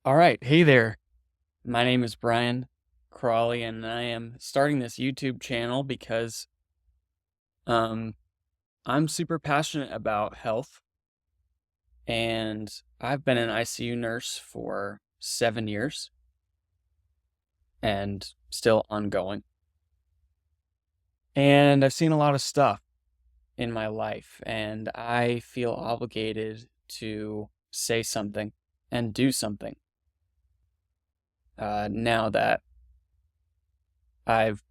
All right. Hey there. My name is Brian Crawley, and I am starting this YouTube channel because um, I'm super passionate about health, and I've been an ICU nurse for 7 years and still ongoing. And I've seen a lot of stuff in my life, and I feel obligated to say something and do something now that I've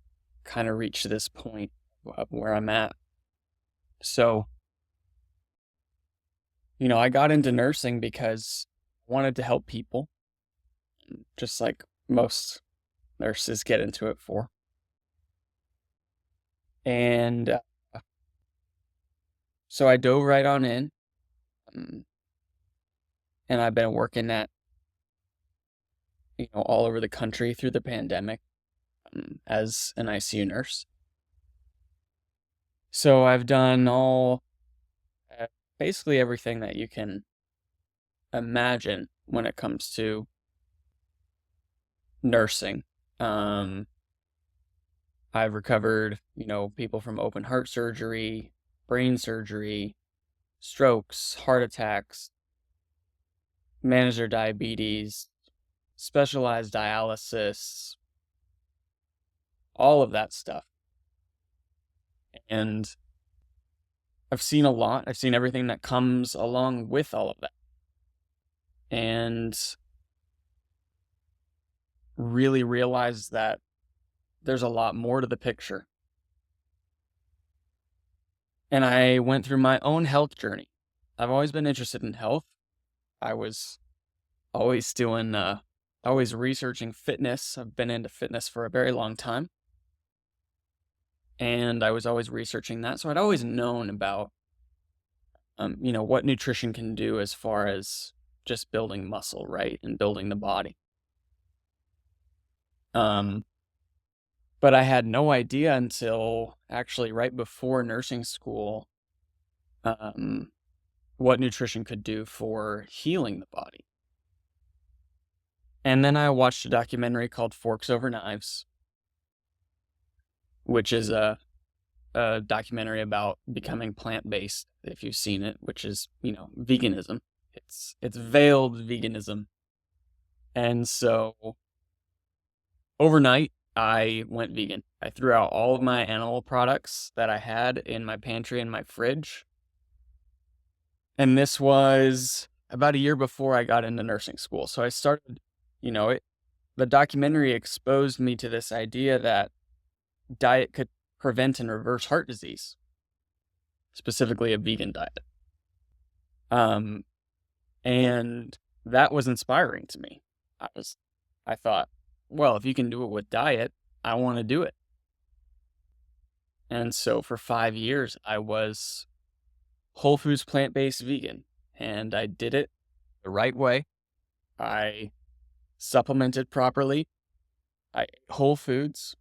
kind of reached this point of where I'm at. So, I got into nursing because I wanted to help people, just like most nurses get into it for. And so I dove right on in, um, and I've been working at, all over the country through the pandemic, as an ICU nurse. So I've done uh, basically everything that you can imagine when it comes to nursing. Um, I've recovered, people from open heart surgery, brain surgery, strokes, heart attacks, managed their diabetes, specialized dialysis, all of that stuff. And I've seen a lot. I've seen everything that comes along with all of that. And really realized that there's a lot more to the picture. And I went through my own health journey. I've always been interested in health. I was always always researching fitness. I've been into fitness for a very long time. And I was always researching that. So I'd always known about, what nutrition can do as far as just building muscle, right? And building the body. Um, but I had no idea until actually right before nursing school, um, what nutrition could do for healing the body. And then I watched a documentary called Forks Over Knives, which is a documentary about becoming plant-based, if you've seen it, which is, veganism. It's veiled veganism. And so overnight, I went vegan. I threw out all of my animal products that I had in my pantry and my fridge. And this was about a year before I got into nursing school. So I started, the documentary exposed me to this idea that diet could prevent and reverse heart disease, specifically a vegan diet. Um, and that was inspiring to me. I thought, well, if you can do it with diet, I want to do it. And so for 5 years, I was whole foods plant-based vegan, and I did it the right way. I supplemented properly. I ate whole foods.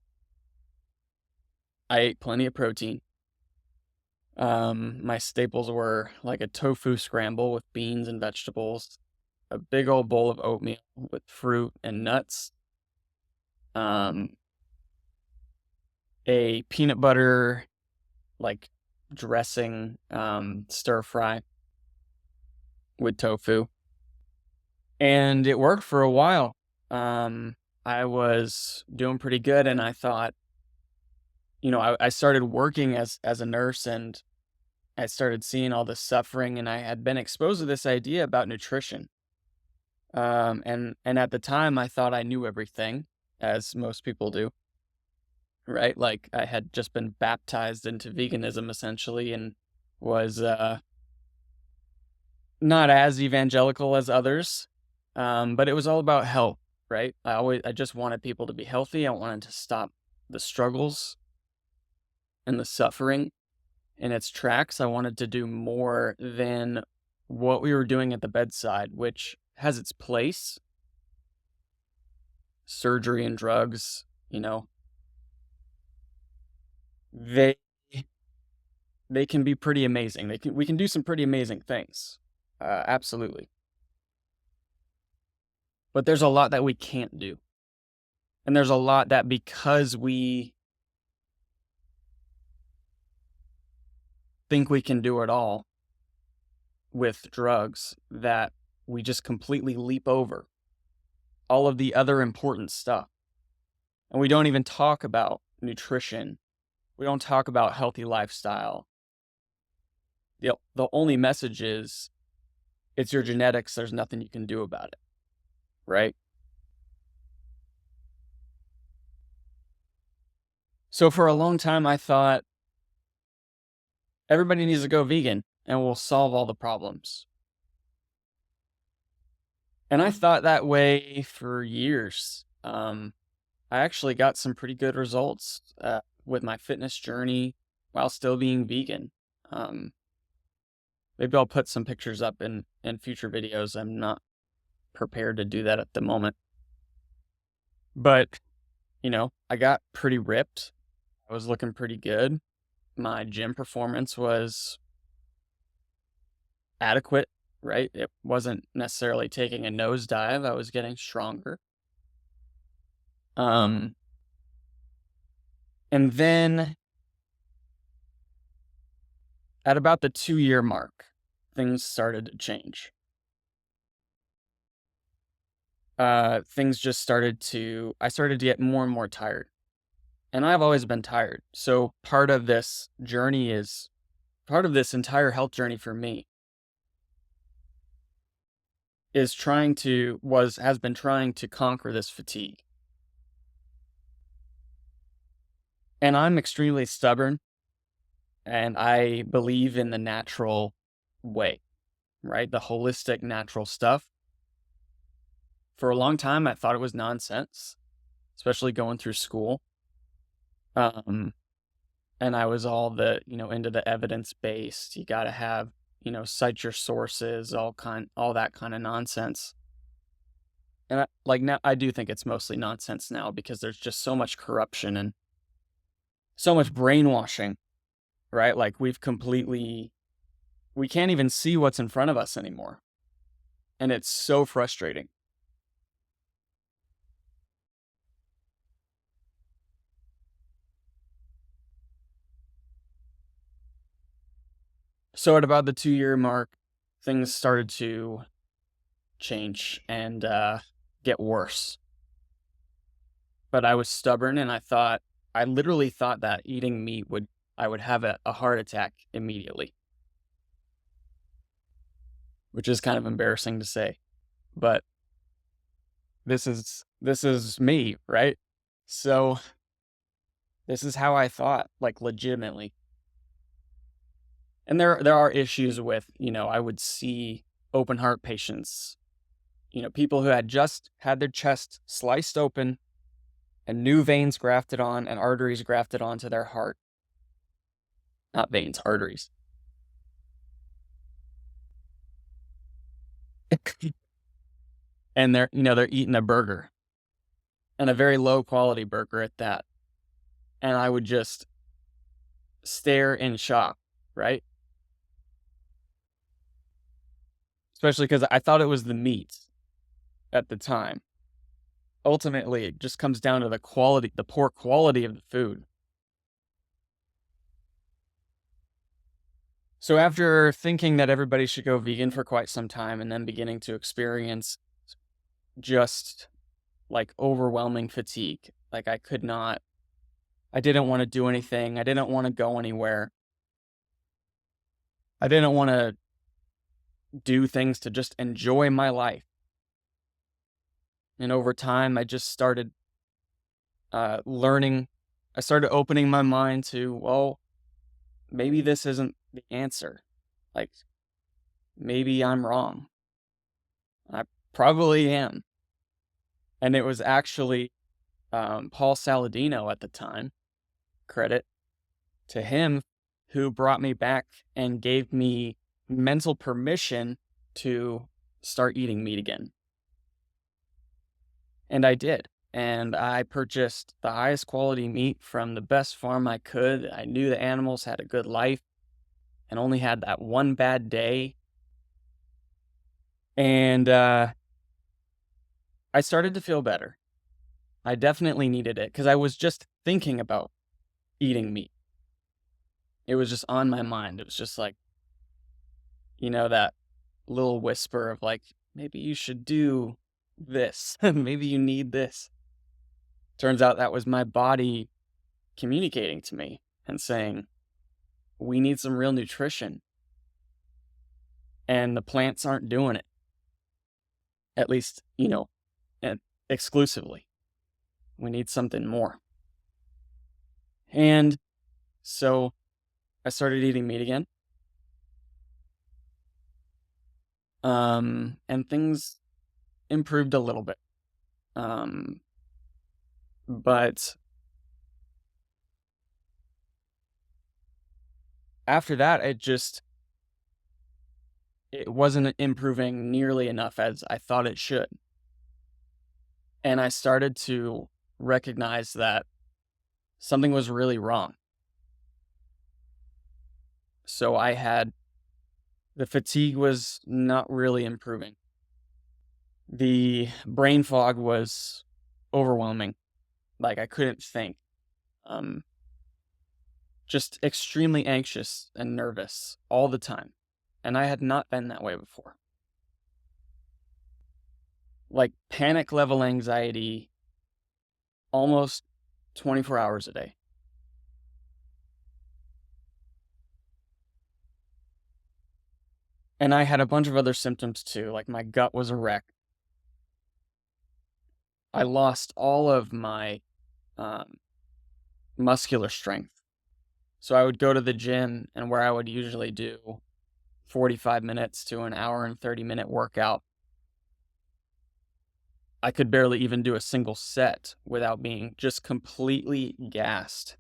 I ate plenty of protein. My staples were like a tofu scramble with beans and vegetables, a big old bowl of oatmeal with fruit and nuts, um, a peanut butter like dressing, stir fry with tofu, and it worked for a while. I was doing pretty good, and I thought, I started working as a nurse, and I started seeing all this suffering, and I had been exposed to this idea about nutrition. And at the time, I thought I knew everything, as most people do, right? Like I had just been baptized into veganism essentially, and was not as evangelical as others, but it was all about health, right? I just wanted people to be healthy. I wanted to stop the struggles and the suffering in its tracks. I wanted to do more than what we were doing at the bedside, which has its place. Surgery and drugs, they they can be pretty amazing. We can do some pretty amazing things. Absolutely. But there's a lot that we can't do. And there's a lot that because we think we can do it all with drugs, that we just completely leap over all of the other important stuff. And we don't even talk about nutrition. We don't talk about healthy lifestyle. The only message is it's your genetics. There's nothing you can do about it. Right? So for a long time, I thought everybody needs to go vegan and we'll solve all the problems. And I thought that way for years. I actually got some pretty good results with my fitness journey while still being vegan. Maybe I'll put some pictures up in future videos. I'm not prepared to do that at the moment. But, I got pretty ripped. I was looking pretty good. My gym performance was adequate, right? It wasn't necessarily taking a nosedive. I was getting stronger. And then at about the 2-year mark, things started to change. I started to get more and more tired. And I've always been tired. So part of this entire health journey for me has been trying to conquer this fatigue. And I'm extremely stubborn, and I believe in the natural way, right? The holistic natural stuff. For a long time, I thought it was nonsense, especially going through school. And I was all into the evidence-based, you got to have, cite your sources, all that kind of nonsense. And now I do think it's mostly nonsense now because there's just so much corruption and so much brainwashing, right? Like we can't even see what's in front of us anymore. And it's so frustrating. So at about the 2-year mark, things started to change and get worse. But I was stubborn, and I literally thought that eating meat I would have a heart attack immediately. Which is kind of embarrassing to say. But this is me, right? So this is how I thought, like legitimately. And there are issues with, I would see open heart patients, people who had just had their chest sliced open and new veins grafted on and arteries grafted onto their heart. Not veins, arteries. And they're eating a burger, and a very low quality burger at that. And I would just stare in shock, right? Especially because I thought it was the meat at the time. Ultimately, it just comes down to the poor quality of the food. So after thinking that everybody should go vegan for quite some time and then beginning to experience just like overwhelming fatigue, like I didn't want to do anything. I didn't want to go anywhere. I didn't want to do things to just enjoy my life. And over time, I just started learning. I started opening my mind to, well, maybe this isn't the answer. Like, maybe I'm wrong. I probably am. And it was actually Paul Saladino at the time, credit to him, who brought me back and gave me mental permission to start eating meat again. And I did. And I purchased the highest quality meat from the best farm I could. I knew the animals had a good life and only had that one bad day. And I started to feel better. I definitely needed it because I was just thinking about eating meat. It was just on my mind. It was just like, that little whisper of like, maybe you should do this. Maybe you need this. Turns out that was my body communicating to me and saying, we need some real nutrition. And the plants aren't doing it, at least, and exclusively. We need something more. And so I started eating meat again. And things improved a little bit. But after that, it wasn't improving nearly enough as I thought it should. And I started to recognize that something was really wrong. So the fatigue was not really improving. The brain fog was overwhelming. Like I couldn't think. Just extremely anxious and nervous all the time. And I had not been that way before. Like panic level anxiety almost 24 hours a day. And I had a bunch of other symptoms too, like my gut was a wreck. I lost all of my muscular strength. So I would go to the gym, and where I would usually do 45 minutes to an hour and 30-minute workout, I could barely even do a single set without being just completely gassed.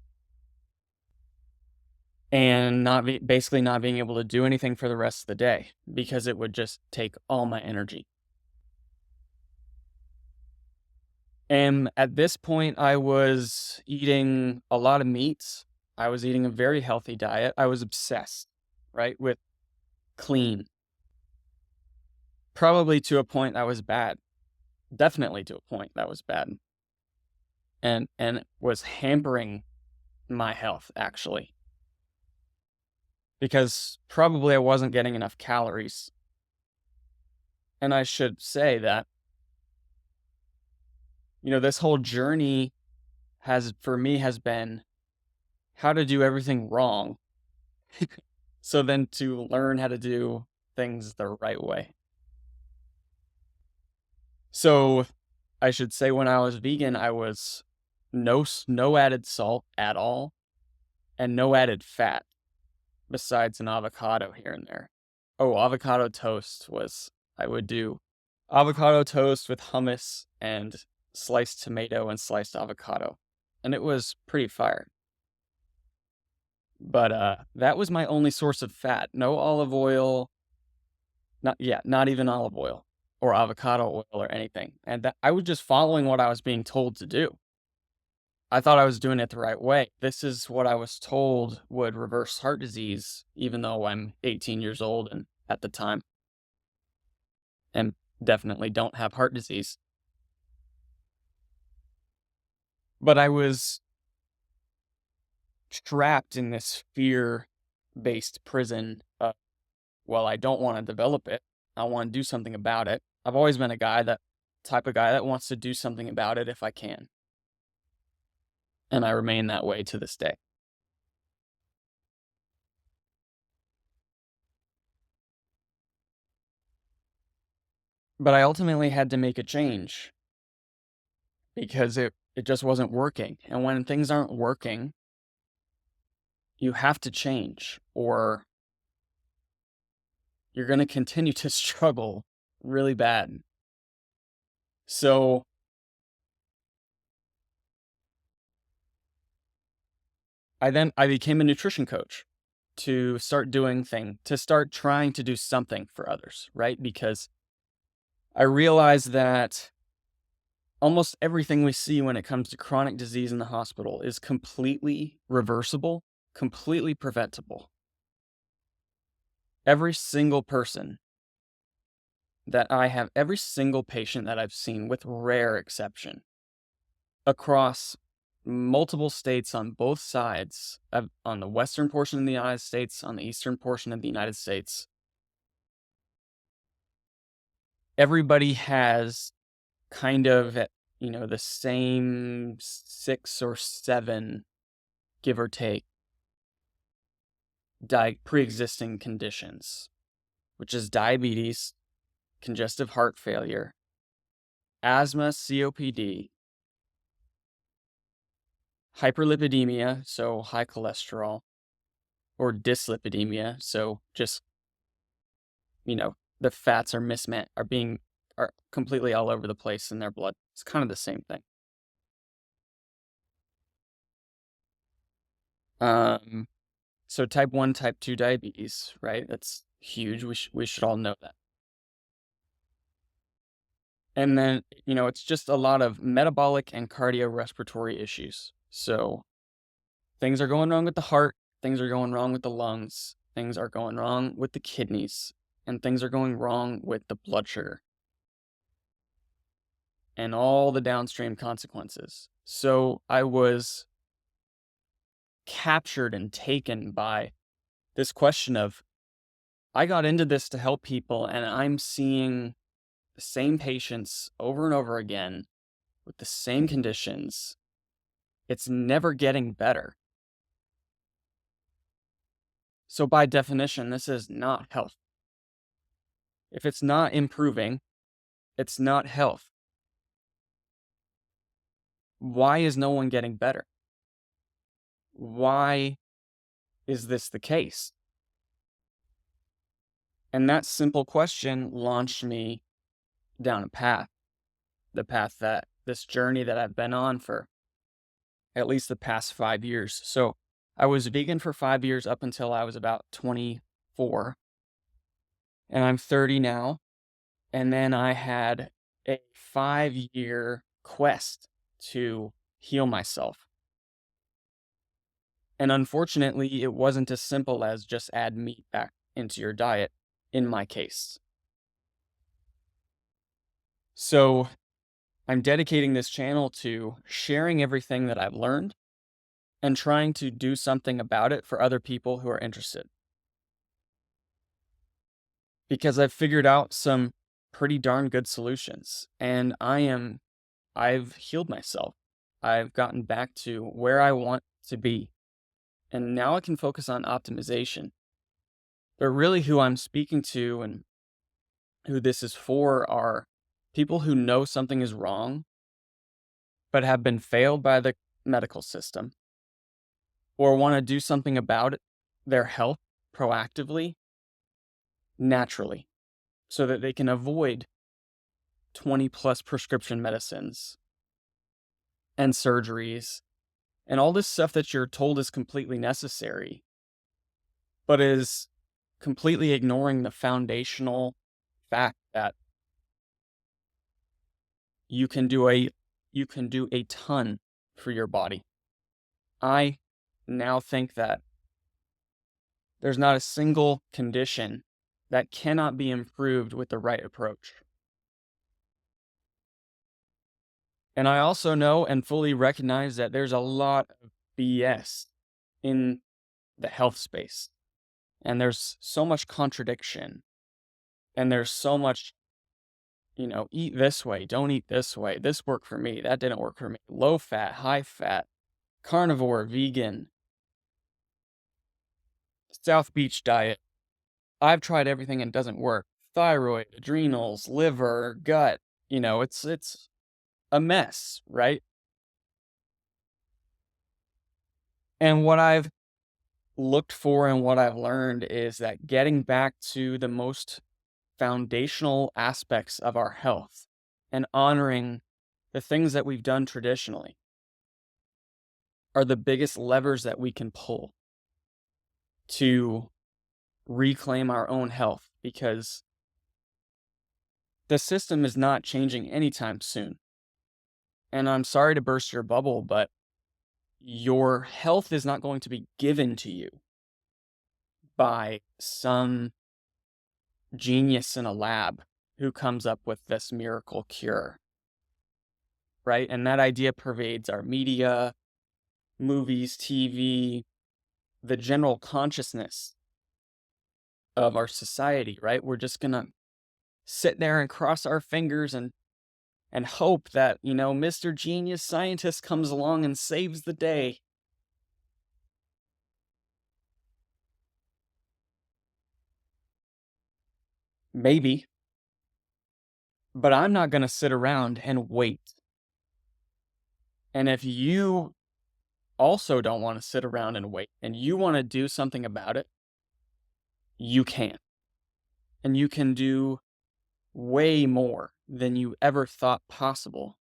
And basically not being able to do anything for the rest of the day because it would just take all my energy. And at this point, I was eating a lot of meats. I was eating a very healthy diet. I was obsessed, right, with clean. Probably to a point that was bad. Definitely to a point that was bad. And it was hampering my health, actually. Because probably I wasn't getting enough calories. And I should say that, this whole journey for me has been how to do everything wrong. So then to learn how to do things the right way. So I should say when I was vegan, I was no added salt at all and no added fat besides an avocado here and there. Oh, avocado toast I would do avocado toast with hummus and sliced tomato and sliced avocado. And it was pretty fire. But that was my only source of fat. No olive oil. Not even olive oil or avocado oil or anything. And I was just following what I was being told to do. I thought I was doing it the right way. This is what I was told would reverse heart disease, even though I'm 18 years old and at the time, and definitely don't have heart disease. But I was trapped in this fear-based prison of, well, I don't want to develop it. I want to do something about it. I've always been type of guy that wants to do something about it if I can. And I remain that way to this day. But I ultimately had to make a change because it just wasn't working. And when things aren't working, you have to change or you're going to continue to struggle really bad. So I became a nutrition coach to start trying to do something for others, right? Because I realized that almost everything we see when it comes to chronic disease in the hospital is completely reversible, completely preventable. Every single person that I have every single patient that I've seen, with rare exception, across multiple states on both sides of, on the western portion of the United States, on the eastern portion of the United States, everybody has kind of, the same 6 or 7, give or take, pre-existing conditions, which is diabetes, congestive heart failure, asthma, COPD, hyperlipidemia, so high cholesterol, or dyslipidemia, so just, the fats are completely all over the place in their blood. It's kind of the same thing. Um, so type 1, type 2 diabetes, right? That's huge. We should all know that. And then, it's just a lot of metabolic and cardiorespiratory issues. So things are going wrong with the heart, things are going wrong with the lungs, things are going wrong with the kidneys, and things are going wrong with the blood sugar and all the downstream consequences. So I was captured and taken by this question of, I got into this to help people, and I'm seeing the same patients over and over again with the same conditions. It's never getting better. So by definition, this is not health. If it's not improving, it's not health. Why is no one getting better? Why is this the case? And that simple question launched me down a path, this journey that I've been on for at least the past 5 years. So I was vegan for 5 years up until I was about 24, and I'm 30 now. And then I had a 5-year quest to heal myself. And unfortunately, it wasn't as simple as just add meat back into your diet in my case. So I'm dedicating this channel to sharing everything that I've learned and trying to do something about it for other people who are interested. Because I've figured out some pretty darn good solutions, and I've healed myself. I've gotten back to where I want to be. And now I can focus on optimization. But really, who I'm speaking to and who this is for are people who know something is wrong, but have been failed by the medical system, or want to do something about their health proactively, naturally, so that they can avoid 20 plus prescription medicines and surgeries and all this stuff that you're told is completely necessary, but is completely ignoring the foundational fact that you can do a ton for your body. I now think that there's not a single condition that cannot be improved with the right approach. And I also know and fully recognize that there's a lot of BS in the health space. And there's so much contradiction. And there's so much, eat this way, don't eat this way. This worked for me, that didn't work for me. Low fat, high fat, carnivore, vegan, South Beach diet. I've tried everything and it doesn't work. Thyroid, adrenals, liver, gut, it's a mess, right? And what I've looked for and what I've learned is that getting back to the most foundational aspects of our health and honoring the things that we've done traditionally are the biggest levers that we can pull to reclaim our own health, because the system is not changing anytime soon. And I'm sorry to burst your bubble, but your health is not going to be given to you by some genius in a lab who comes up with this miracle cure, right? And that idea pervades our media, movies, TV, the general consciousness of our society, right? We're just gonna sit there and cross our fingers and hope that, Mr. Genius Scientist comes along and saves the day. Maybe. But I'm not gonna sit around and wait. And if you also don't want to sit around and wait and you want to do something about it, you can. And you can do way more than you ever thought possible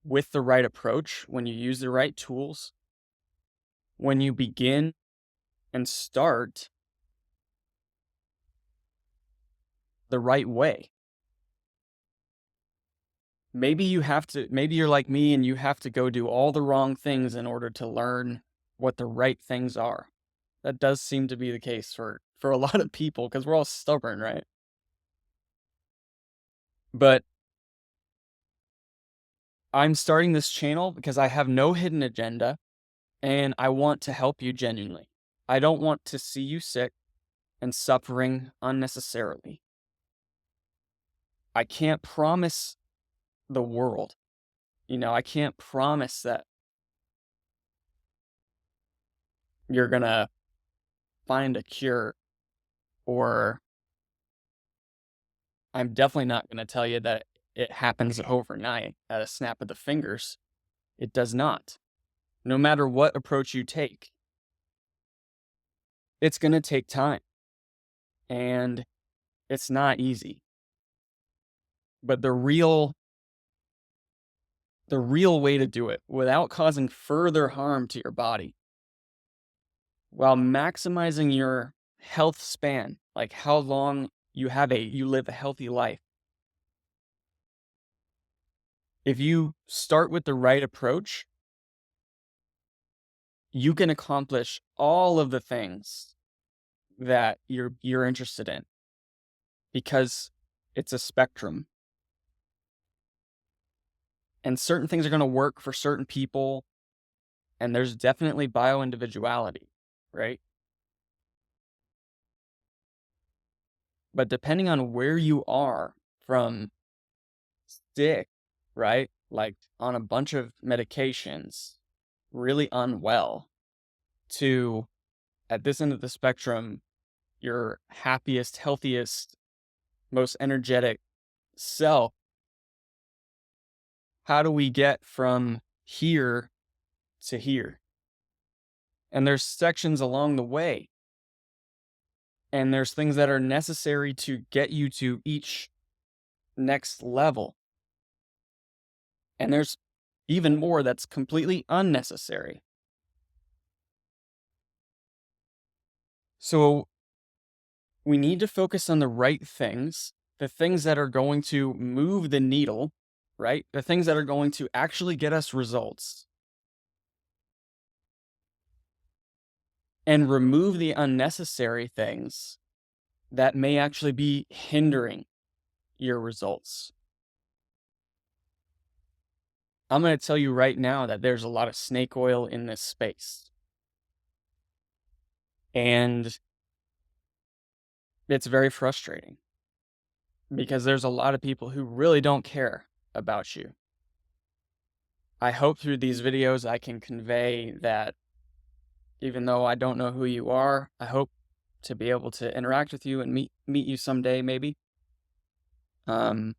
with the right approach, when you use the right tools, when you begin and start the right way. Maybe you're like me and you have to go do all the wrong things in order to learn what the right things are. That does seem to be the case for a lot of people, because we're all stubborn, right? But I'm starting this channel because I have no hidden agenda and I want to help you genuinely. I don't want to see you sick and suffering unnecessarily. I can't promise the world. I can't promise that you're going to find a cure, or I'm definitely not going to tell you that it happens overnight at a snap of the fingers. It does not. No matter what approach you take, it's going to take time, and it's not easy. But the real way to do it without causing further harm to your body, while maximizing your health span, like how long you live a healthy life. If you start with the right approach, you can accomplish all of the things that you're interested in, because it's a spectrum. And certain things are going to work for certain people, and there's definitely bio-individuality, right? But depending on where you are, from sick, right? Like on a bunch of medications, really unwell, to at this end of the spectrum, your happiest, healthiest, most energetic self. How do we get from here to here? And there's sections along the way. And there's things that are necessary to get you to each next level. And there's even more that's completely unnecessary. So we need to focus on the right things, the things that are going to move the needle, right? The things that are going to actually get us results. And remove the unnecessary things that may actually be hindering your results. I'm going to tell you right now that there's a lot of snake oil in this space. And it's very frustrating, because there's a lot of people who really don't care about you. I hope through these videos I can convey that even though I don't know who you are, I hope to be able to interact with you and meet you someday, maybe. But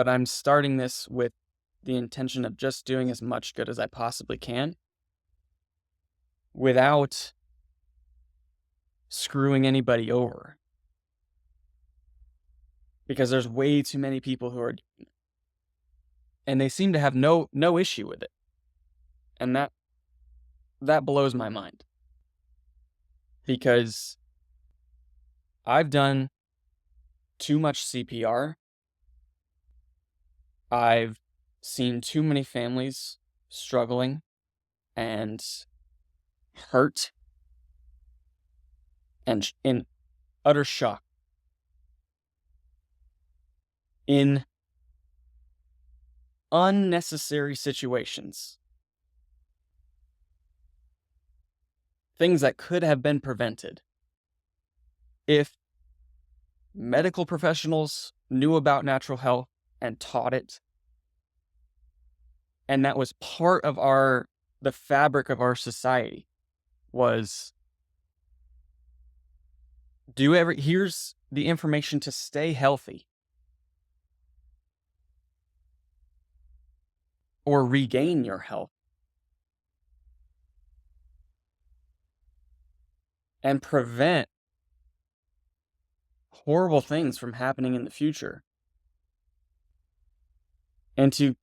I'm starting this with the intention of just doing as much good as I possibly can, without screwing anybody over. Because there's way too many people who are doing it. And they seem to have no issue with it. And that blows my mind. Because I've done too much CPR. I've seen too many families struggling and hurt and in utter shock in unnecessary situations, things that could have been prevented if medical professionals knew about natural health and taught it. And that was part of the fabric of our society was here's the information to stay healthy or regain your health and prevent horrible things from happening in the future. And to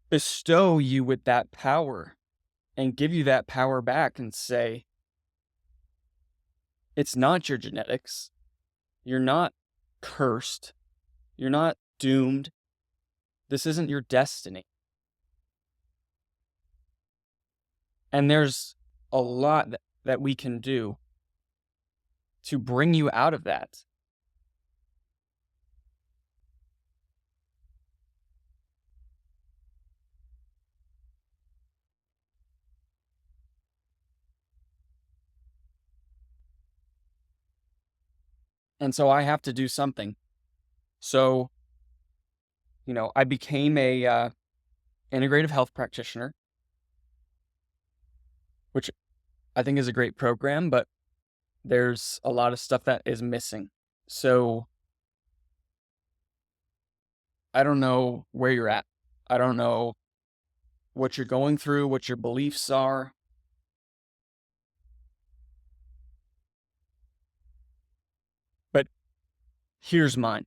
bestow you with that power and give you that power back and say, it's not your genetics. You're not cursed. You're not doomed. This isn't your destiny. And there's a lot that we can do to bring you out of that. And so I have to do something. So, I became a integrative health practitioner, which I think is a great program, but there's a lot of stuff that is missing. So I don't know where you're at. I don't know what you're going through, what your beliefs are. But here's mine.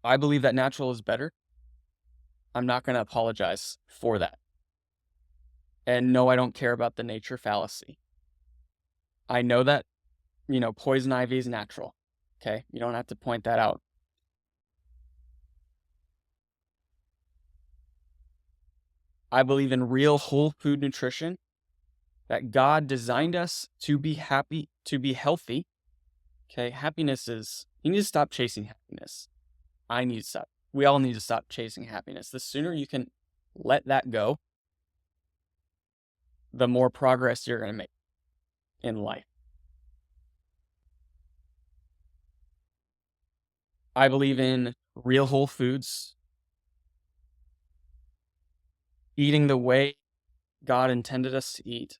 I believe that natural is better. I'm not going to apologize for that. And no, I don't care about the nature fallacy. I know that, poison ivy is natural. Okay? You don't have to point that out. I believe in real whole food nutrition, that God designed us to be happy, to be healthy. Okay? You need to stop chasing happiness. I need to stop. We all need to stop chasing happiness. The sooner you can let that go, the more progress you're going to make in life. I believe in real whole foods, eating the way God intended us to eat.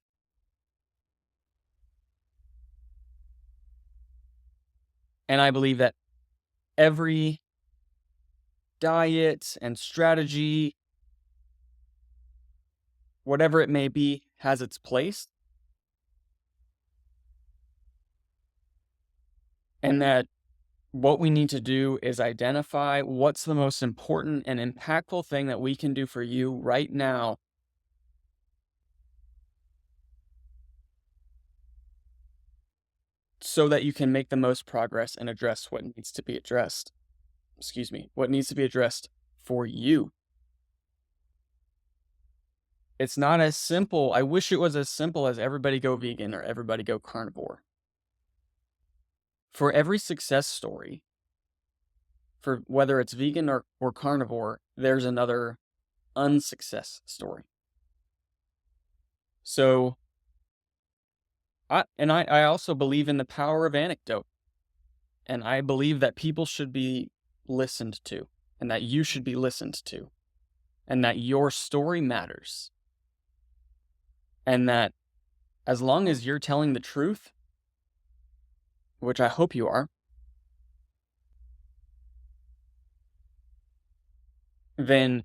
And I believe that every diet and strategy, whatever it may be, has its place. And that what we need to do is identify what's the most important and impactful thing that we can do for you right now so that you can make the most progress and address what needs to be addressed. What needs to be addressed for you. It's not as simple. I wish it was as simple as everybody go vegan or everybody go carnivore. For every success story, for whether it's vegan or carnivore, there's another unsuccess story. So, I also believe in the power of anecdote. And I believe that people should be listened to, and that you should be listened to, and that your story matters. And that as long as you're telling the truth, which I hope you are, then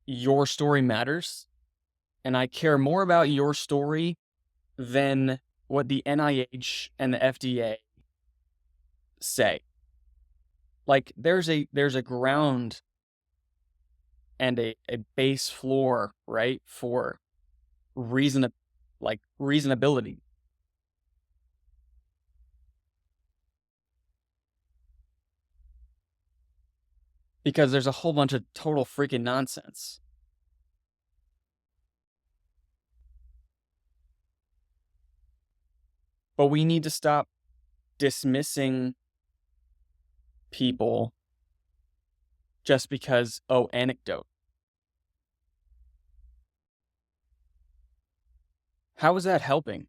your story matters. And I care more about your story than what the NIH and the FDA say. Like there's a ground and a base floor, right, for reasonability. Because there's a whole bunch of total freaking nonsense. But we need to stop dismissing people just because, oh, anecdote. How is that helping?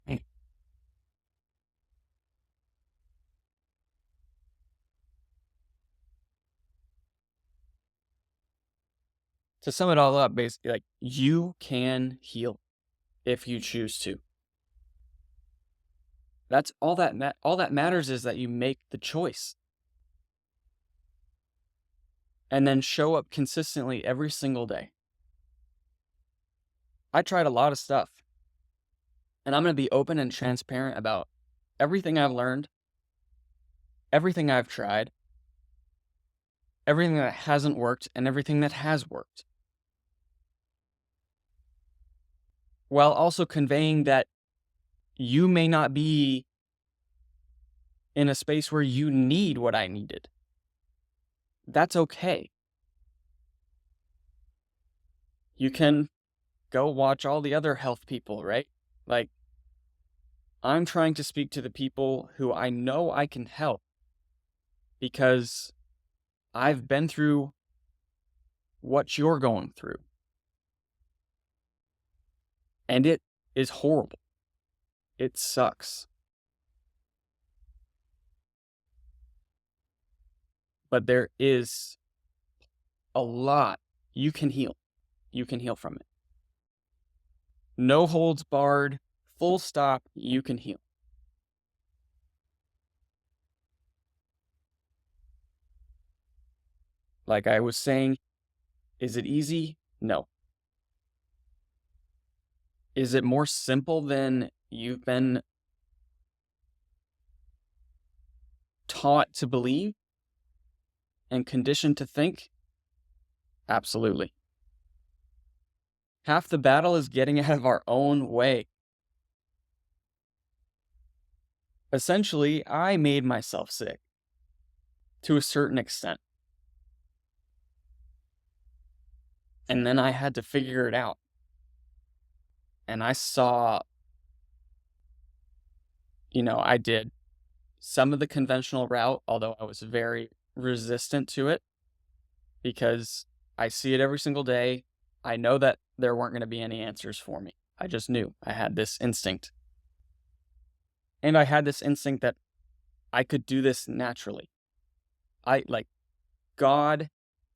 Mm. To sum it all up, basically, like, you can heal if you choose to. That's all that matters is that you make the choice and then show up consistently every single day. I tried a lot of stuff, and I'm going to be open and transparent about everything I've learned, everything I've tried, everything that hasn't worked, and everything that has worked, while also conveying that you may not be in a space where you need what I needed. That's okay. You can go watch all the other health people, right? Like, I'm trying to speak to the people who I know I can help because I've been through what you're going through. And it is horrible. It sucks. But there is a lot you can heal. You can heal from it. No holds barred, full stop, you can heal. Like I was saying, is it easy? No. Is it more simple than you've been taught to believe and conditioned to think? Absolutely. Half the battle is getting out of our own way. Essentially, I made myself sick to a certain extent. And then I had to figure it out. And I saw, I did some of the conventional route, although I was very resistant to it because I see it every single day. I know that there weren't going to be any answers for me. I just knew. I had this instinct. And I had this instinct that I could do this naturally. God,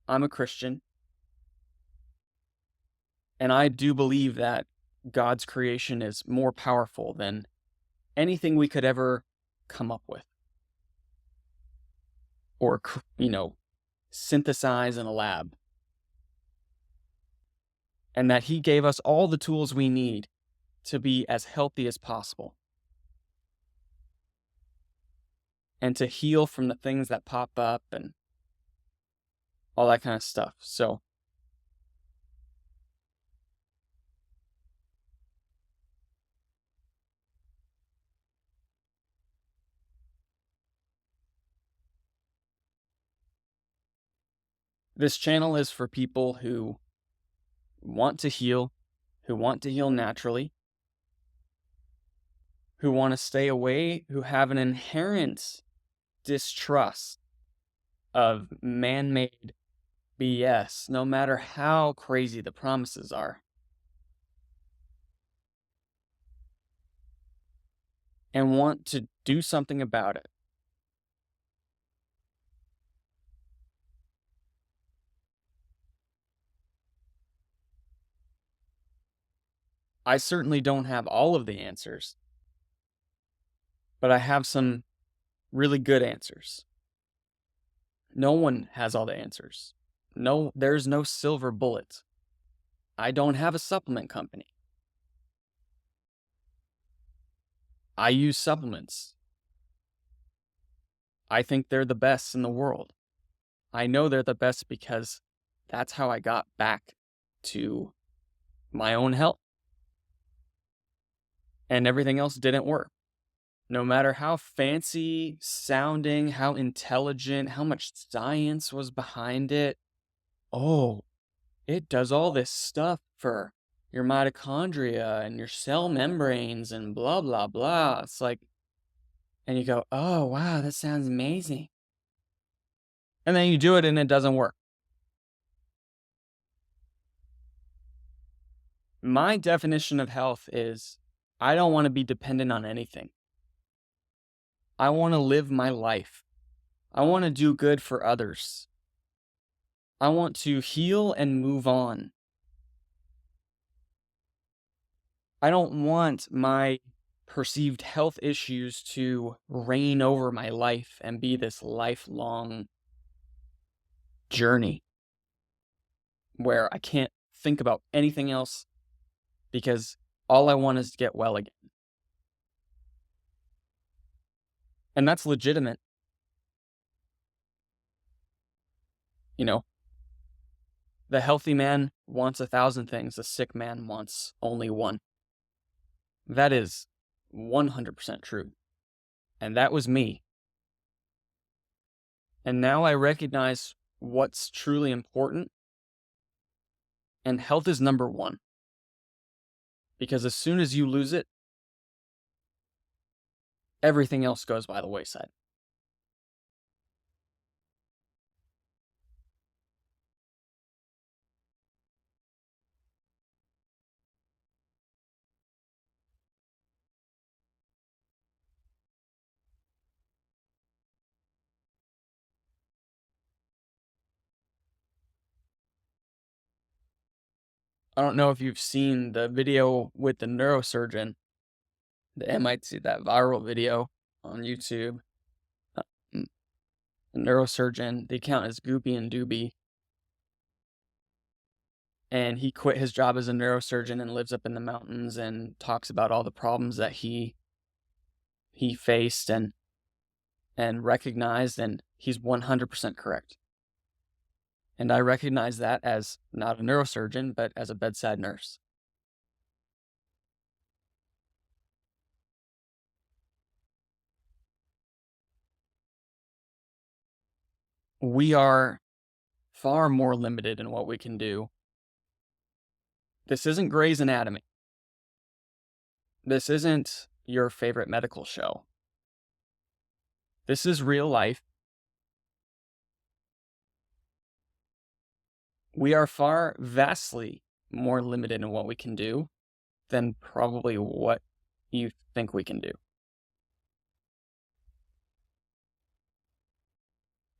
I'm a Christian. And I do believe that God's creation is more powerful than anything we could ever come up with or, synthesize in a lab. And that He gave us all the tools we need to be as healthy as possible and to heal from the things that pop up and all that kind of stuff. So, this channel is for people who want to heal, who want to heal naturally, who want to stay away, who have an inherent distrust of man-made BS, no matter how crazy the promises are, and want to do something about it. I certainly don't have all of the answers, but I have some really good answers. No one has all the answers. No, there's no silver bullet. I don't have a supplement company. I use supplements. I think they're the best in the world. I know they're the best because that's how I got back to my own health. And everything else didn't work. No matter how fancy sounding, how intelligent, how much science was behind it, oh, it does all this stuff for your mitochondria and your cell membranes and blah, blah, blah. It's like, and you go, oh, wow, that sounds amazing. And then you do it and it doesn't work. My definition of health is I don't want to be dependent on anything. I want to live my life. I want to do good for others. I want to heal and move on. I don't want my perceived health issues to reign over my life and be this lifelong journey where I can't think about anything else because all I want is to get well again. And that's legitimate. You know, the healthy man wants 1,000 things, the sick man wants only one. That is 100% true. And that was me. And now I recognize what's truly important. And health is number one. Because as soon as you lose it, everything else goes by the wayside. I don't know if you've seen the video with the neurosurgeon, the MIT, that viral video on YouTube. The neurosurgeon, the account is Goopy and Doobie. And he quit his job as a neurosurgeon and lives up in the mountains and talks about all the problems that he faced and recognized, and he's 100% correct. And I recognize that as not a neurosurgeon, but as a bedside nurse. We are far more limited in what we can do. This isn't Grey's Anatomy. This isn't your favorite medical show. This is real life. We are far vastly more limited in what we can do than probably what you think we can do.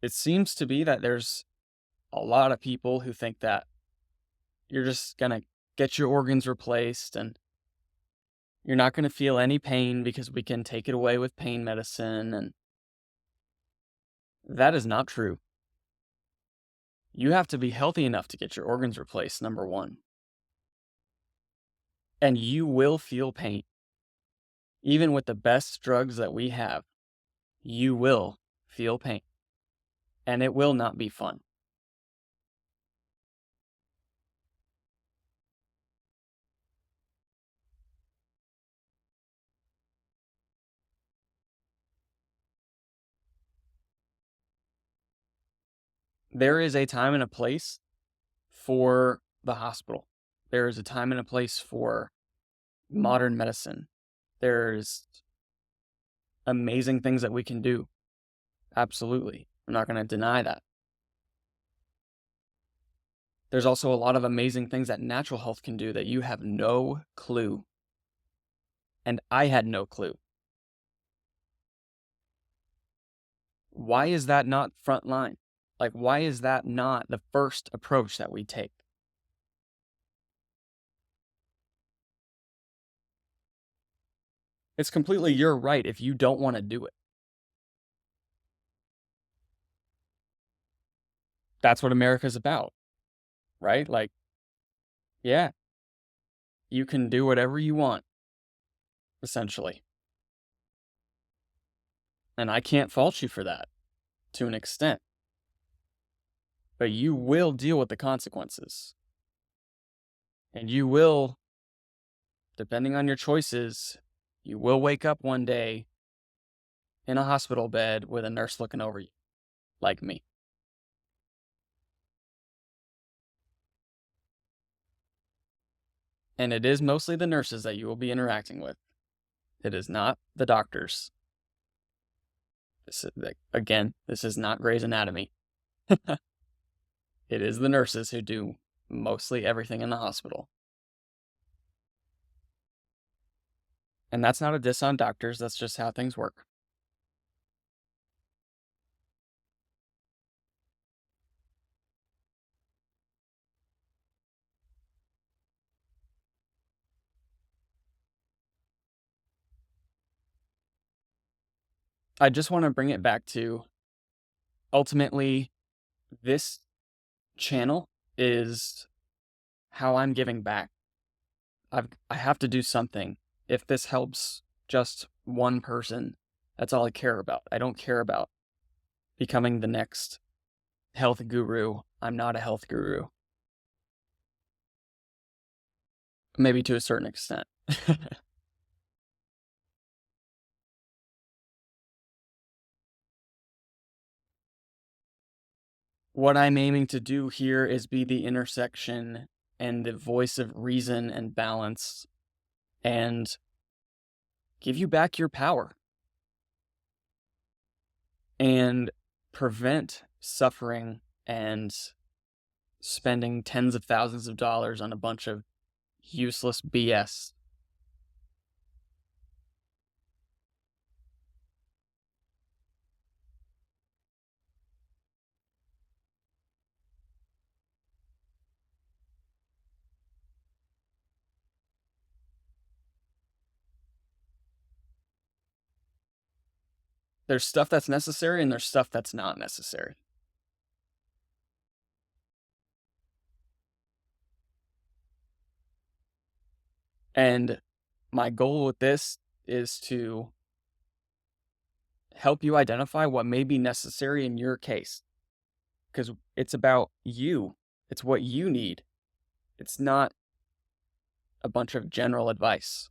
It seems to be that there's a lot of people who think that you're just going to get your organs replaced and you're not going to feel any pain because we can take it away with pain medicine. And that is not true. You have to be healthy enough to get your organs replaced, number one. And you will feel pain. Even with the best drugs that we have, you will feel pain. And it will not be fun. There is a time and a place for the hospital. There is a time and a place for modern medicine. There's amazing things that we can do. Absolutely. I'm not going to deny that. There's also a lot of amazing things that natural health can do that you have no clue. And I had no clue. Why is that not front line? Like, why is that not the first approach that we take? It's completely your right if you don't want to do it. That's what America's about, right? Like, yeah, you can do whatever you want, essentially. And I can't fault you for that to an extent. But you will deal with the consequences. And you will, depending on your choices, you will wake up one day in a hospital bed with a nurse looking over you, like me. And it is mostly the nurses that you will be interacting with. It is not the doctors. This is, again, this is not Grey's Anatomy. It is the nurses who do mostly everything in the hospital. And that's not a diss on doctors, that's just how things work. I just want to bring it back to, ultimately, this channel is how I'm giving back. I have to do something. If this helps just one person, that's all I care about. I don't care about becoming the next health guru. I'm not a health guru. Maybe to a certain extent. What I'm aiming to do here is be the intersection and the voice of reason and balance, and give you back your power and prevent suffering and spending tens of thousands of dollars on a bunch of useless BS. There's stuff that's necessary and there's stuff that's not necessary. And my goal with this is to help you identify what may be necessary in your case. Because it's about you. It's what you need. It's not a bunch of general advice.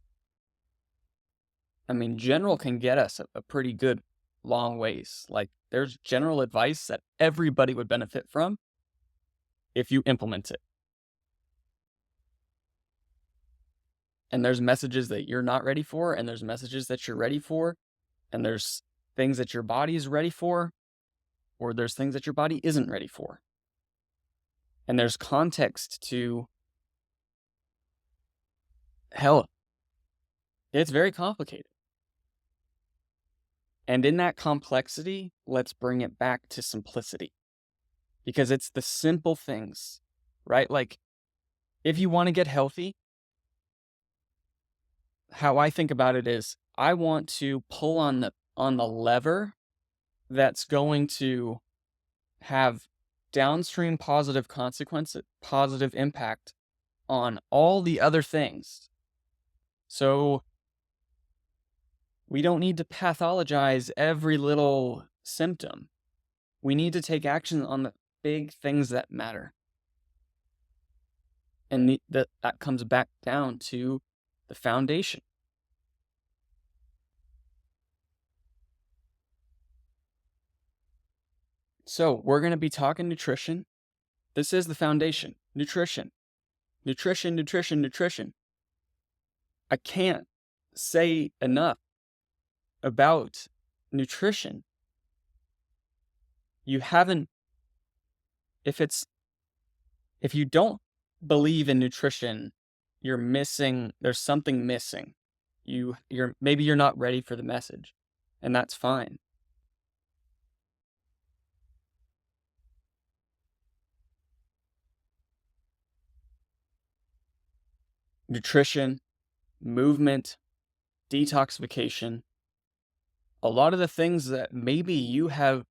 I mean, general can get us a pretty good long ways. Like, there's general advice that everybody would benefit from if you implement it. And there's messages that you're not ready for, and there's messages that you're ready for, and there's things that your body is ready for, or there's things that your body isn't ready for. And there's context to, hell, it's very complicated. And in that complexity, let's bring it back to simplicity. Because it's the simple things, right? Like, if you want to get healthy, how I think about it is, I want to pull on the lever that's going to have downstream positive consequences, positive impact on all the other things. So we don't need to pathologize every little symptom. We need to take action on the big things that matter. And that comes back down to the foundation. So we're going to be talking nutrition. This is the foundation. Nutrition. Nutrition, nutrition, nutrition. I can't say enough about nutrition. You haven't, if you don't believe in nutrition, there's something missing. Maybe you're not ready for the message, and that's fine. Nutrition, movement, detoxification, a lot of the things that maybe you have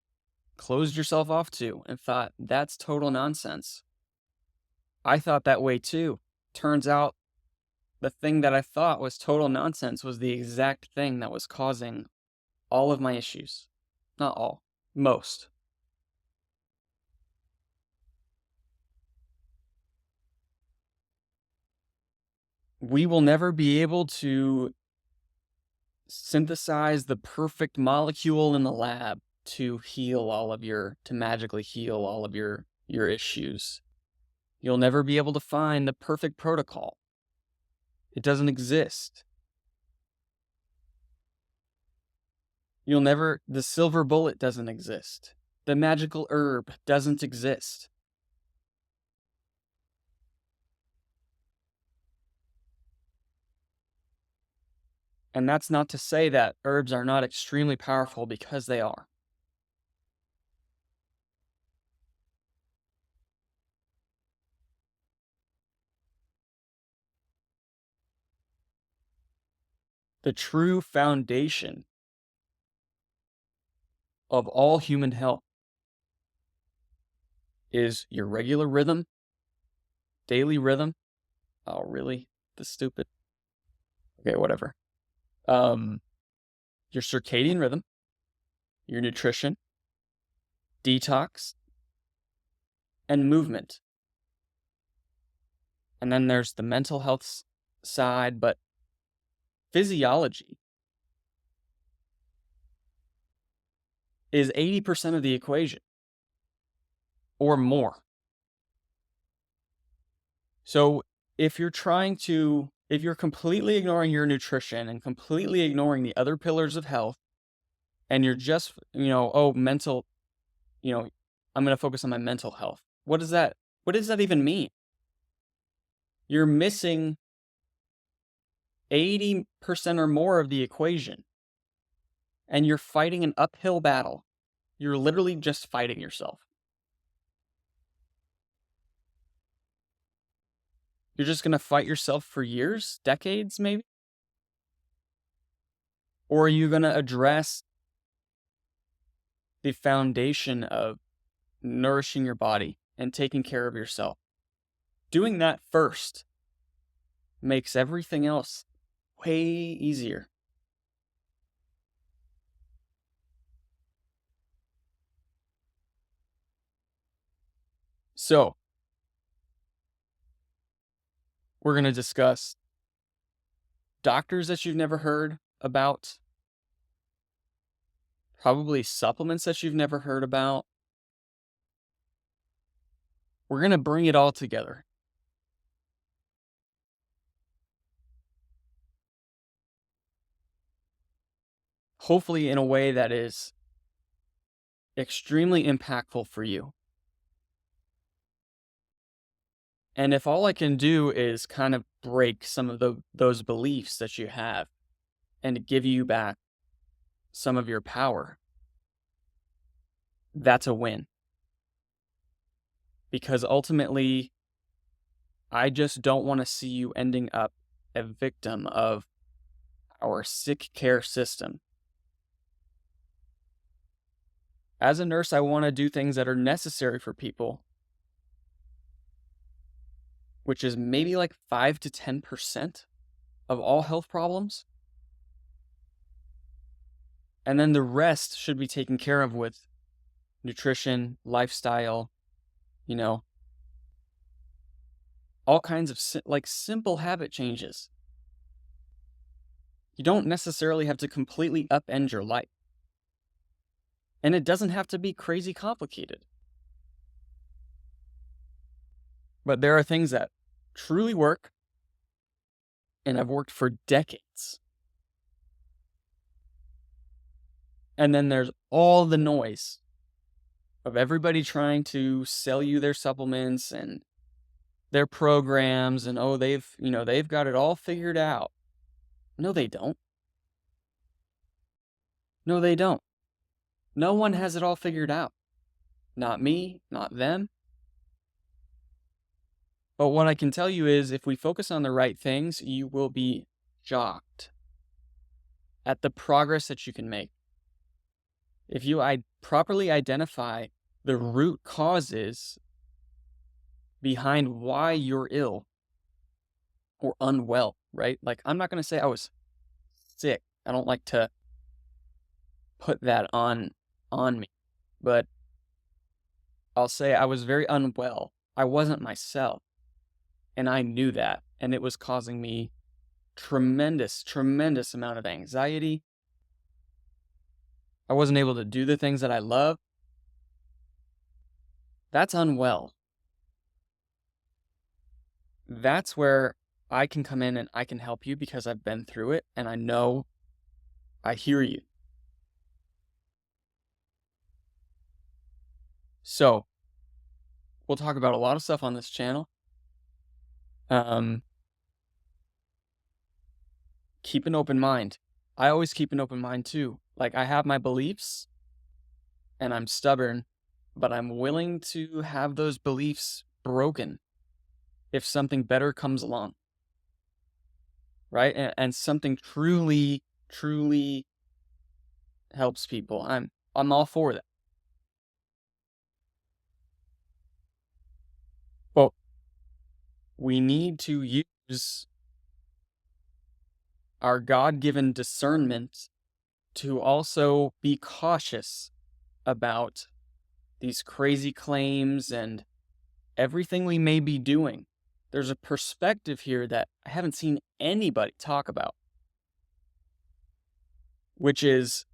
closed yourself off to and thought, that's total nonsense. I thought that way too. Turns out the thing that I thought was total nonsense was the exact thing that was causing all of my issues. Not all, most. We will never be able to synthesize the perfect molecule in the lab to magically heal all of your issues. You'll never be able to find the perfect protocol. It doesn't exist. The silver bullet doesn't exist. The magical herb doesn't exist. And that's not to say that herbs are not extremely powerful, because they are. The true foundation of all human health is your regular rhythm, daily rhythm. Oh, really? The stupid. Okay, whatever. Your circadian rhythm, your nutrition, detox, and movement. And then there's the mental health side, but physiology is 80% of the equation or more. So if you're completely ignoring your nutrition and completely ignoring the other pillars of health, and you're just, mental, I'm going to focus on my mental health. What does that even mean? You're missing 80% or more of the equation, and you're fighting an uphill battle. You're literally just fighting yourself. You're just going to fight yourself for years, decades, maybe? Or are you going to address the foundation of nourishing your body and taking care of yourself? Doing that first makes everything else way easier. So, we're going to discuss doctors that you've never heard about, probably supplements that you've never heard about. We're going to bring it all together. Hopefully in a way that is extremely impactful for you. And if all I can do is kind of break some of those beliefs that you have and give you back some of your power, that's a win. Because ultimately, I just don't want to see you ending up a victim of our sick care system. As a nurse, I want to do things that are necessary for people, which is maybe like 5 to 10% of all health problems. And then the rest should be taken care of with nutrition, lifestyle, all kinds of simple habit changes. You don't necessarily have to completely upend your life. And it doesn't have to be crazy complicated. But there are things that truly work and have worked for decades. And then there's all the noise of everybody trying to sell you their supplements and their programs, and they've got it all figured out. No, they don't. No, they don't. No one has it all figured out. Not me, not them. But what I can tell you is, if we focus on the right things, you will be shocked at the progress that you can make. If you properly identify the root causes behind why you're ill or unwell, right? Like, I'm not going to say I was sick. I don't like to put that on me, but I'll say I was very unwell. I wasn't myself, and I knew that, and it was causing me tremendous amount of anxiety. I wasn't able to do the things that I love. That's unwell. That's where I can come in and I can help you because I've been through it and I know I hear you. So, we'll talk about a lot of stuff on this channel. Keep an open mind. I always keep an open mind too. Like, I have my beliefs and I'm stubborn, but I'm willing to have those beliefs broken if something better comes along, right? And something truly, truly helps people. I'm all for that. But we need to use our God-given discernment to also be cautious about these crazy claims and everything we may be doing. There's a perspective here that I haven't seen anybody talk about, which is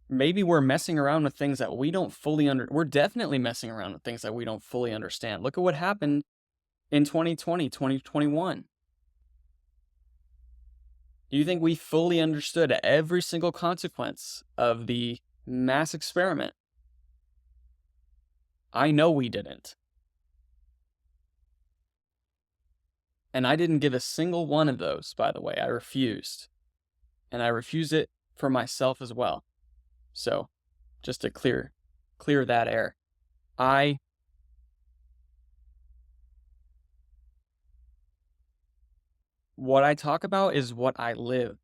maybe we're messing around with things that we don't fully we're definitely messing around with things that we don't fully understand. Look at what happened in 2020, 2021. Do you think we fully understood every single consequence of the mass experiment? I know we didn't. And I didn't give a single one of those, by the way. I refused. And I refused it for myself as well. So, just to clear that air. What I talk about is what I live.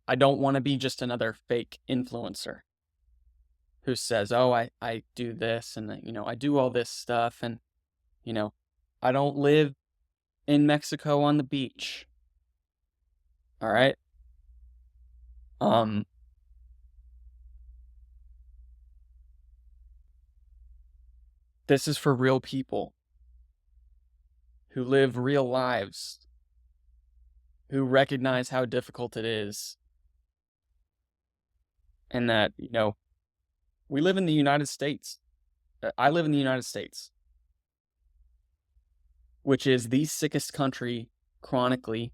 I don't want to be just another fake influencer who says, "Oh, I do this and I do all this stuff and I don't live in Mexico on the beach." All right? This is for real people who live real lives, who recognize how difficult it is. And that, we live in the United States. I live in the United States, which is the sickest country chronically,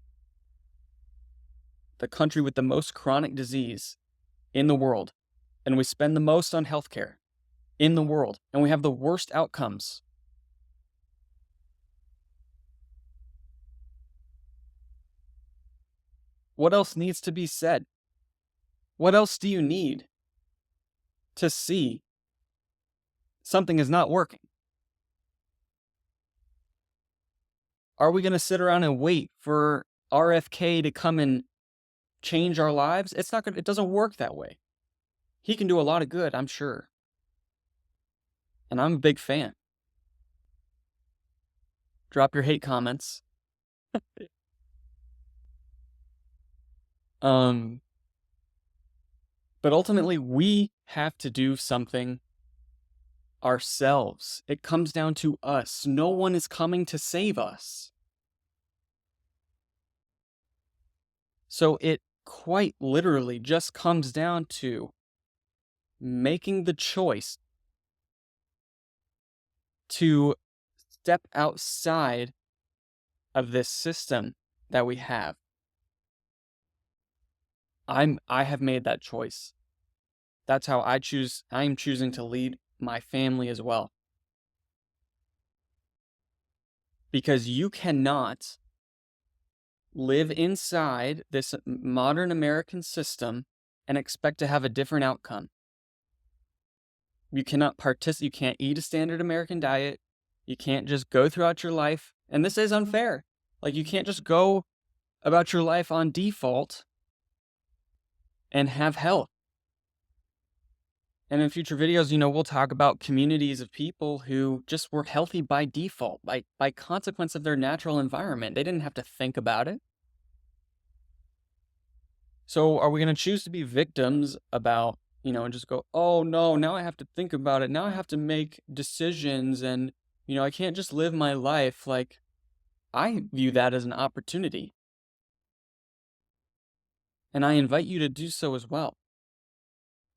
the country with the most chronic disease in the world. And we spend the most on healthcare in the world. And we have the worst outcomes. What else needs to be said? What else do you need to see something is not working? Are we going to sit around and wait for RFK to come and change our lives? It doesn't work that way. He can do a lot of good, I'm sure. And I'm a big fan. Drop your hate comments. But ultimately, we have to do something ourselves. It comes down to us. No one is coming to save us. So it quite literally just comes down to making the choice to step outside of this system that we have. I have made that choice. That's how I'm choosing to lead my family as well. Because you cannot live inside this modern American system and expect to have a different outcome. You cannot you can't eat a standard American diet. You can't just go throughout your life, and this is unfair. Like, you can't just go about your life on default and have health. And in future videos, we'll talk about communities of people who just were healthy by default, by consequence of their natural environment. They didn't have to think about it. So are we going to choose to be victims about, and just go, "Oh no, now I have to think about it. Now I have to make decisions and, I can't just live my life." Like, I view that as an opportunity. And I invite you to do so as well.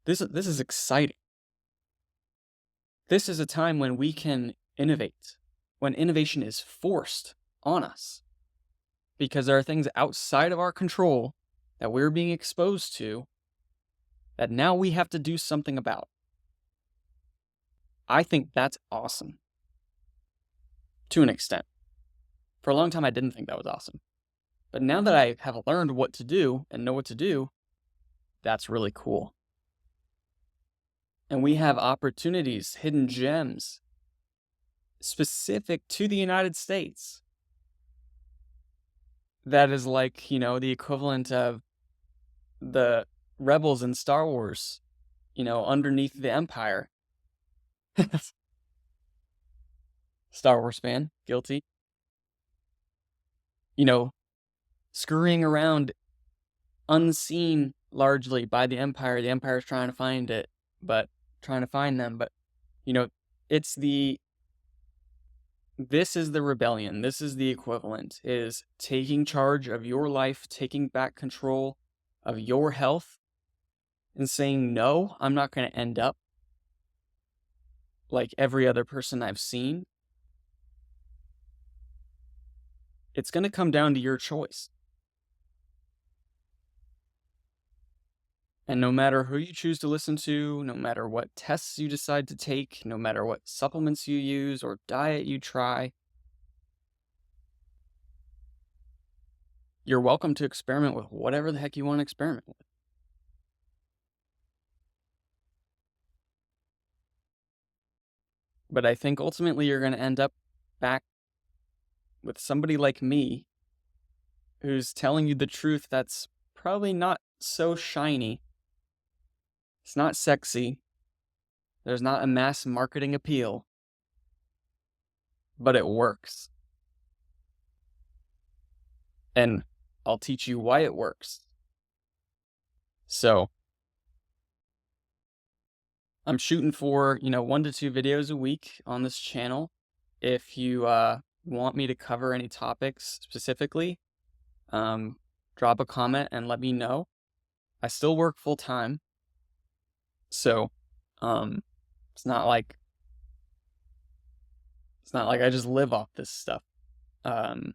This is exciting. This is a time when we can innovate, when innovation is forced on us, because there are things outside of our control that we're being exposed to that now we have to do something about. I think that's awesome. To an extent. For a long time, I didn't think that was awesome. But now that I have learned what to do and know what to do, that's really cool. And we have opportunities, hidden gems, specific to the United States. That is like, the equivalent of the rebels in Star Wars, underneath the Empire. Star Wars fan, guilty. Scurrying around unseen largely by the Empire. The Empire's trying to find them. But, it's this is the rebellion. This is the equivalent, is taking charge of your life, taking back control of your health, and saying, no, I'm not going to end up like every other person I've seen. It's going to come down to your choice. And no matter who you choose to listen to, no matter what tests you decide to take, no matter what supplements you use or diet you try, you're welcome to experiment with whatever the heck you want to experiment with. But I think ultimately you're going to end up back with somebody like me who's telling you the truth that's probably not so shiny. It's not sexy. There's not a mass marketing appeal. But it works. And I'll teach you why it works. So, I'm shooting for, 1 to 2 videos a week on this channel. If you want me to cover any topics specifically, drop a comment and let me know. I still work full time. So, it's not like I just live off this stuff. But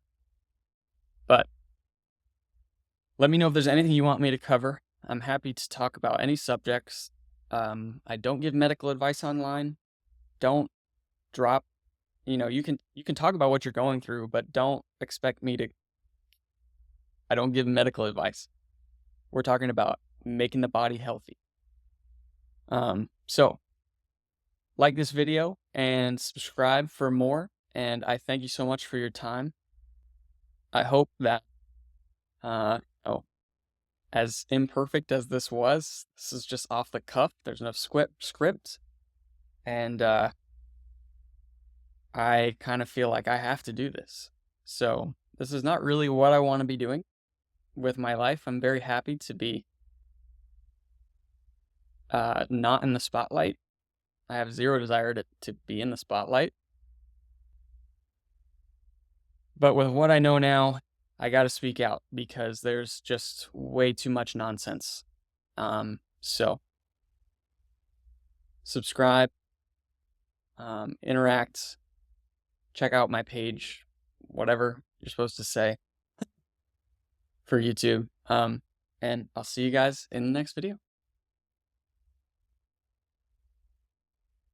let me know if there's anything you want me to cover. I'm happy to talk about any subjects. I don't give medical advice online. Don't drop, you can talk about what you're going through, but don't expect me to. I don't give medical advice. We're talking about making the body healthy. So like this video and subscribe for more. And I thank you so much for your time. I hope that, as imperfect as this is just off the cuff. There's no script. And, I kind of feel like I have to do this. So this is not really what I want to be doing with my life. I'm very happy to be, not in the spotlight. I have zero desire to be in the spotlight. But with what I know now, I got to speak out because there's just way too much nonsense. So subscribe, interact, check out my page, whatever you're supposed to say for YouTube. And I'll see you guys in the next video.